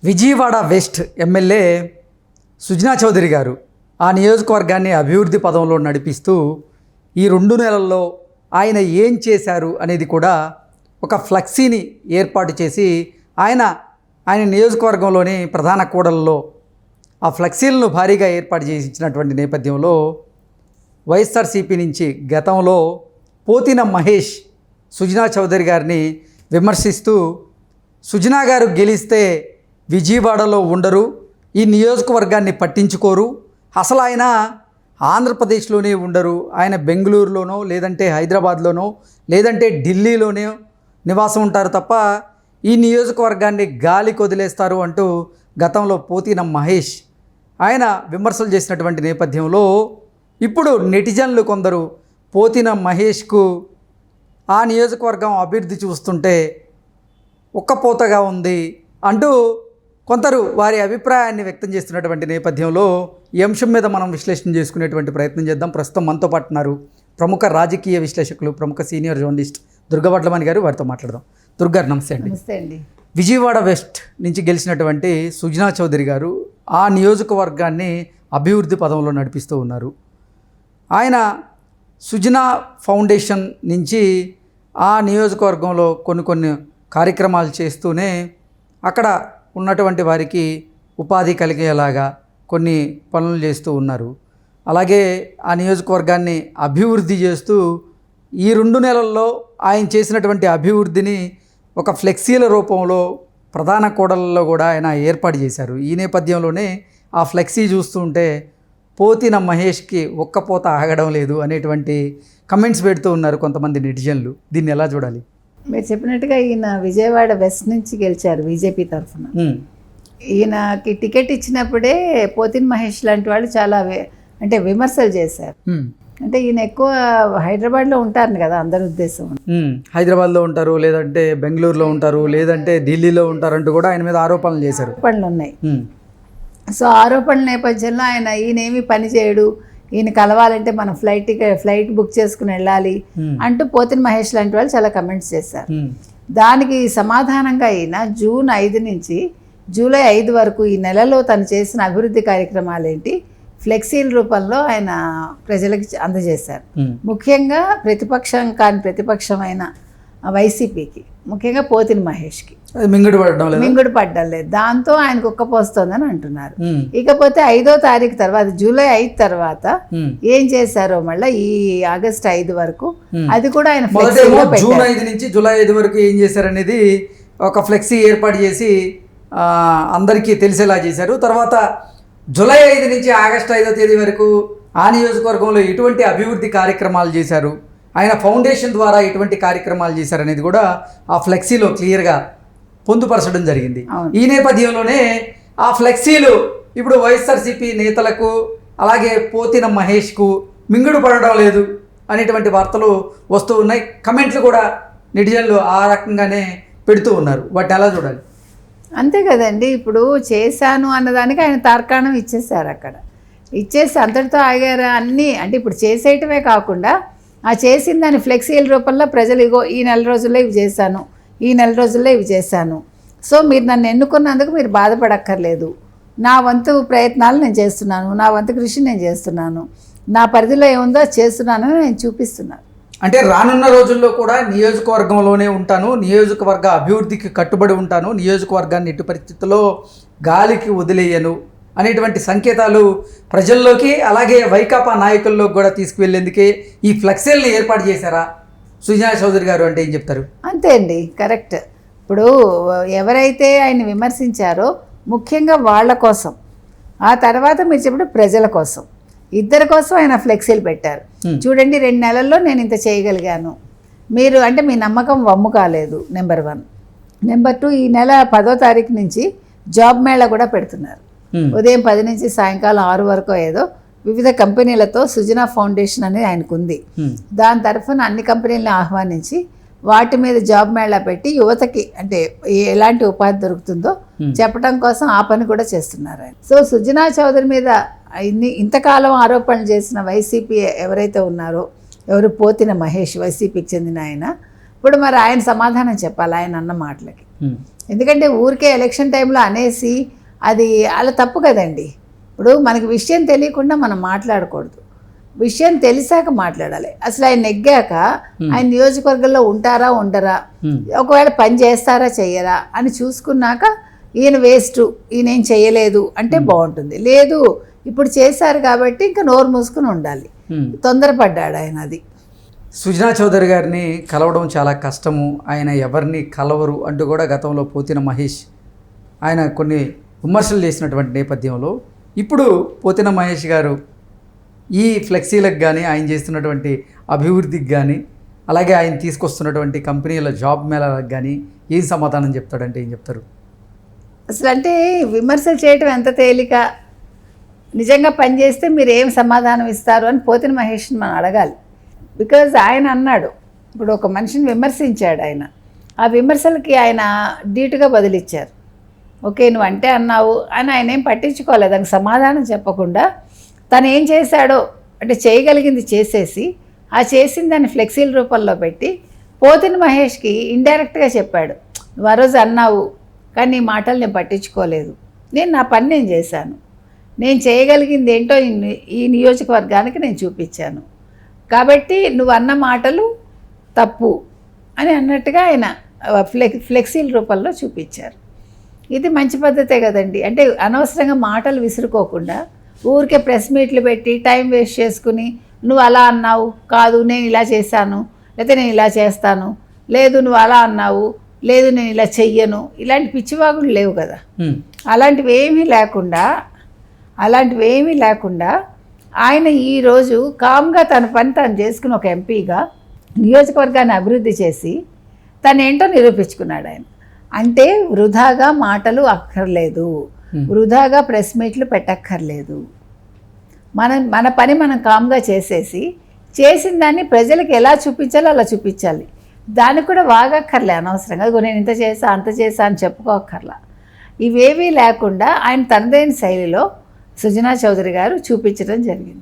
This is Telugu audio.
విజయవాడ వెస్ట్ ఎమ్మెల్యే సుజనా చౌదరి గారు ఆ నియోజకవర్గాన్ని అభివృద్ధి పదంలో నడిపిస్తూ ఈ 2 నెలల్లో ఆయన ఏం చేశారు అనేది కూడా ఒక ఫ్లెక్సీని ఏర్పాటు చేసి ఆయన నియోజకవర్గంలోని ప్రధాన కూడలలో ఆ ఫ్లెక్సీలను భారీగా ఏర్పాటు చేసి ఇచ్చినటువంటి నేపథ్యంలో వైఎస్ఆర్సీపీ నుంచి గతంలో పోతిన మహేష్ సుజనా చౌదరి గారిని విమర్శిస్తూ సుజనా గారు గెలిస్తే విజయవాడలో ఉండరు, ఈ నియోజకవర్గాన్ని పట్టించుకోరు, అసలు ఆయన ఆంధ్రప్రదేశ్లోనే ఉండరు, ఆయన బెంగళూరులోనో లేదంటే హైదరాబాద్లోనో లేదంటే ఢిల్లీలోనే నివాసం ఉంటారు తప్ప ఈ నియోజకవర్గాన్ని గాలికి వదిలేస్తారు అంటూ గతంలో పోతిన మహేష్ ఆయన విమర్శలు చేసినటువంటి నేపథ్యంలో ఇప్పుడు నెటిజన్లు కొందరు పోతిన మహేష్కు ఆ నియోజకవర్గం అభివృద్ధి చూస్తుంటే ఉక్కపోతగా ఉంది అంటూ కొందరు వారి అభిప్రాయాన్ని వ్యక్తం చేస్తున్నటువంటి నేపథ్యంలో ఈ అంశం మీద మనం విశ్లేషణ చేసుకునేటువంటి ప్రయత్నం చేద్దాం. ప్రస్తుతం మనతో పాటు ఉన్నారు ప్రముఖ రాజకీయ విశ్లేషకులు, ప్రముఖ సీనియర్ జర్నలిస్ట్ దుర్గా వడ్లమణి గారు. వారితో మాట్లాడదాం. దుర్గా నమస్తే అండి. నమస్తే అండి. విజయవాడ వెస్ట్ నుంచి గెలిచినటువంటి సుజనా చౌదరి గారు ఆ నియోజకవర్గాన్ని అభివృద్ధి పదంలో నడిపిస్తూ ఉన్నారు. ఆయన సుజనా ఫౌండేషన్ నుంచి ఆ నియోజకవర్గంలో కొన్ని కార్యక్రమాలు చేస్తూనే అక్కడ ఉన్నటువంటి వారికి ఉపాధి కలిగేలాగా కొన్ని పనులు చేస్తూ ఉన్నారు. అలాగే ఆ నియోజకవర్గాన్ని అభివృద్ధి చేస్తూ ఈ 2 నెలల్లో ఆయన చేసినటువంటి అభివృద్ధిని ఒక ఫ్లెక్సీల రూపంలో ప్రధాన కూడలలో కూడా ఆయన ఏర్పాటు చేశారు. ఈ నేపథ్యంలోనే ఆ ఫ్లెక్సీ చూస్తుంటే పోతిన మహేష్కి ఒక్కపోత ఆగడం లేదు అనేటువంటి కమెంట్స్ పెడుతూ ఉన్నారు కొంతమంది నెటిజన్లు. దీన్ని ఎలా చూడాలి? మీరు చెప్పినట్టుగా ఈయన విజయవాడ వెస్ట్ నుంచి గెలిచారు బీజేపీ తరఫున. ఈయనకి టికెట్ ఇచ్చినప్పుడే పోతిన్ మహేష్ లాంటి వాళ్ళు చాలా అంటే విమర్శలు చేశారు. అంటే ఈయన ఎక్కువ హైదరాబాద్లో ఉంటారు కదా, అందరి ఉద్దేశం హైదరాబాద్లో ఉంటారు, లేదంటే బెంగళూరులో ఉంటారు, లేదంటే ఢిల్లీలో ఉంటారంటూ కూడా ఆయన మీద ఆరోపణలు చేశారు. ఆరోపణలు ఉన్నాయి. సో ఆరోపణల నేపథ్యంలో ఈయనేమి పని చేయడు, ఈయన కలవాలంటే మనం ఫ్లైట్ బుక్ చేసుకుని వెళ్ళాలి అంటూ పోతిన్ మహేష్ లాంటి వాళ్ళు చాలా కమెంట్స్ చేశారు. దానికి సమాధానంగా ఈయన జూన్ 5 నుంచి జూలై 5 వరకు ఈ నెలలో తను చేసిన అభివృద్ధి కార్యక్రమాలు ఏంటి ఫ్లెక్సీల రూపంలో ఆయన ప్రజలకు అందజేశారు. ముఖ్యంగా ప్రతిపక్షమైన వైసీపీకి, ముఖ్యంగా పోతిన్ మహేష్కి మింగుడు పడ్డం లేదు. దాంతో ఆయనకు ఉక్కపోస్తోందని అంటున్నారు. ఇకపోతే 5వ తారీఖు తర్వాత జూలై 5 తర్వాత ఏం చేశారో మళ్ళీ ఈ ఆగస్టు 5 వరకు అది కూడా ఆయన జూన్ 5 నుంచి జూలై 5 వరకు ఏం చేశారనేది ఒక ఫ్లెక్సీ ఏర్పాటు చేసి అందరికీ తెలిసేలా చేశారు. తర్వాత జూలై 5 నుంచి ఆగస్టు 5వ తేదీ వరకు ఆ నియోజకవర్గంలో ఎటువంటి అభివృద్ధి కార్యక్రమాలు చేశారు, ఆయన ఫౌండేషన్ ద్వారా ఎటువంటి కార్యక్రమాలు చేశారనేది కూడా ఆ ఫ్లెక్సీలో క్లియర్గా పొందుపరచడం జరిగింది. ఈ నేపథ్యంలోనే ఆ ఫ్లెక్సీలు ఇప్పుడు వైఎస్ఆర్సీపీ నేతలకు అలాగే పోతిన మహేష్కు మింగుడు పడడం లేదు అనేటువంటి వార్తలు వస్తూ ఉన్నాయి. కమెంట్లు కూడా నెటిజన్లు ఆ రకంగానే పెడుతూ ఉన్నారు. వాటిని ఎలా చూడాలి? అంతే కదండి. ఇప్పుడు చేశాను అన్నదానికి ఆయన తార్కాణం ఇచ్చేసారు. అక్కడ ఇచ్చేసి అంతటితో ఆగారు అన్నీ. అంటే ఇప్పుడు చేసేయటమే కాకుండా ఆ చేసిన దాని ఫ్లెక్సీల రూపంలో ప్రజలు ఇగో ఈ నెల రోజుల్లో ఇవి చేశాను, ఈ నెల రోజుల్లో ఇవి చేశాను, సో మీరు నన్ను ఎన్నుకున్నందుకు మీరు బాధపడక్కర్లేదు, నా వంతు ప్రయత్నాలు నేను చేస్తున్నాను, నా వంతు కృషి నేను చేస్తున్నాను, నా పరిధిలో ఏముందో చేస్తున్నానని నేను చూపిస్తున్నాను. అంటే రానున్న రోజుల్లో కూడా నియోజకవర్గంలోనే ఉంటాను, నియోజకవర్గ అభివృద్ధికి కట్టుబడి ఉంటాను, నియోజకవర్గాన్ని ఎట్టి పరిస్థితుల్లో గాలికి వదిలేయను అనేటువంటి సంకేతాలు ప్రజల్లోకి అలాగే వైకాపా నాయకుల్లోకి కూడా తీసుకువెళ్ళేందుకే ఈ ఫ్లెక్సీలను ఏర్పాటు చేశారా సుజనా చౌదరి గారు? అంటే ఏం చెప్తారు? అంతే అండి, కరెక్ట్. ఇప్పుడు ఎవరైతే ఆయన విమర్శించారో ముఖ్యంగా వాళ్ళ కోసం, ఆ తర్వాత మీరు చెప్పిన ప్రజల కోసం, ఇద్దరి కోసం ఆయన ఫ్లెక్సీలు పెట్టారు. చూడండి 2 నెలల్లో నేను ఇంత చేయగలిగాను, మీరు అంటే మీ నమ్మకం వమ్ము కాలేదు, నెంబర్ 1. నెంబర్ 2, ఈ నెల 10వ తారీఖు నుంచి జాబ్ మేళా కూడా పెడుతున్నారు. ఉదయం 10 నుంచి సాయంకాలం 6 వరకు ఏదో వివిధ కంపెనీలతో సుజనా ఫౌండేషన్ అనేది ఆయనకు ఉంది. దాని తరఫున అన్ని కంపెనీలను ఆహ్వానించి వాటి మీద జాబ్ మేళా పెట్టి యువతకి అంటే ఎలాంటి ఉపాధి దొరుకుతుందో చెప్పడం కోసం ఆ పని కూడా చేస్తున్నారు ఆయన. సో సుజనా చౌదరి మీద ఇంతకాలం ఆరోపణలు చేసిన వైసీపీ ఎవరైతే ఉన్నారో, ఎవరు పోతిన మహేష్ వైసీపీకి చెందిన ఆయన, ఇప్పుడు మరి ఆయన సమాధానం చెప్పాలి ఆయన అన్న మాటలకి. ఎందుకంటే ఊరికే ఎలక్షన్ టైంలో అనేసి అది అలా తప్పు కదండి. ఇప్పుడు మనకి విషయం తెలియకుండా మనం మాట్లాడకూడదు, విషయం తెలిసాక మాట్లాడాలి. అసలు ఆయన నెగ్గాక ఆయన నియోజకవర్గంలో ఉంటారా ఉండరా, ఒకవేళ పని చేస్తారా చెయ్యరా అని చూసుకున్నాక ఈయన వేస్ట్, ఈయన ఏం చేయలేదు అంటే బాగుంటుంది. లేదు ఇప్పుడు చేశారు కాబట్టి ఇంకా నోరు మూసుకుని ఉండాలి. తొందరపడ్డాడు ఆయన. అది సుజనా చౌదరి గారిని కలవడం చాలా కష్టము, ఆయన ఎవరిని కలవరు అంటూ కూడా గతంలో పోతిన మహేష్ ఆయన కొన్ని విమర్శలు చేసినటువంటి నేపథ్యంలో ఇప్పుడు పోతిన మహేష్ గారు ఈ ఫ్లెక్సీలకు కానీ ఆయన చేస్తున్నటువంటి అభివృద్ధికి కానీ అలాగే ఆయన తీసుకొస్తున్నటువంటి కంపెనీల జాబ్ మేళాలకు కానీ ఏం సమాధానం చెప్తాడంటే ఏం చెప్తారు? అసలు అంటే విమర్శలు చేయటం ఎంత తేలిక, నిజంగా పనిచేస్తే మీరు ఏం సమాధానం ఇస్తారు అని పోతిన మహేష్ని మనం అడగాలి. బికాజ్ ఆయన అన్నాడు, ఇప్పుడు ఒక మనిషిని విమర్శించాడు ఆయన, ఆ విమర్శలకి ఆయన ధీటుగా బదిలిచ్చారు. ఓకే నువ్వు అంటే అన్నావు అని ఆయన ఏం పట్టించుకోలేదు, దానికి సమాధానం చెప్పకుండా తను ఏం చేశాడో అంటే చేయగలిగింది చేసేసి ఆ చేసిన దాన్ని ఫ్లెక్సీల రూపంలో పెట్టి పోతిన మహేష్కి ఇండైరెక్ట్గా చెప్పాడు, నువ్వు ఆ రోజు అన్నావు కానీ నీ మాటలు నేను పట్టించుకోలేదు, నేను నా పని నేను చేశాను, నేను చేయగలిగింది ఏంటో ఈ నియోజకవర్గానికి నేను చూపించాను, కాబట్టి నువ్వు అన్న మాటలు తప్పు అని అన్నట్టుగా ఆయన ఫ్లెక్సీల రూపంలో చూపించారు. ఇది మంచి పద్ధతే కదండి. అంటే అనవసరంగా మాటలు విసురుకోకుండా ఊరికే ప్రెస్ మీట్లు పెట్టి టైం వేస్ట్ చేసుకుని నువ్వు అలా అన్నావు, కాదు నేను ఇలా చేశాను, లేకపోతే నేను ఇలా చేస్తాను, లేదు నువ్వు అలా అన్నావు, లేదు నేను ఇలా చెయ్యను, ఇలాంటి పిచ్చివాగులు లేవు కదా. అలాంటివి ఏమీ లేకుండా ఆయన ఈరోజు కామ్గా తన పని తను చేసుకుని ఒక ఎంపీగా నియోజకవర్గాన్ని అభివృద్ధి చేసి తనేంటో నిరూపించుకున్నాడు ఆయన. అంటే వృధాగా మాటలు అక్కర్లేదు, వృధాగా ప్రెస్ మీట్లు పెట్టక్కర్లేదు. మన పని మనం కామ్గా చేసేసి చేసిన దాన్ని ప్రజలకు ఎలా చూపించాలో అలా చూపించాలి. దానికి కూడా వాగక్కర్లే అనవసరంగా, నేను ఇంత చేసా అంత చేసా అని చెప్పుకోక్కర్లా. ఇవేవీ లేకుండా ఆయన తనదైన శైలిలో సుజనా చౌదరి గారు చూపించడం జరిగింది.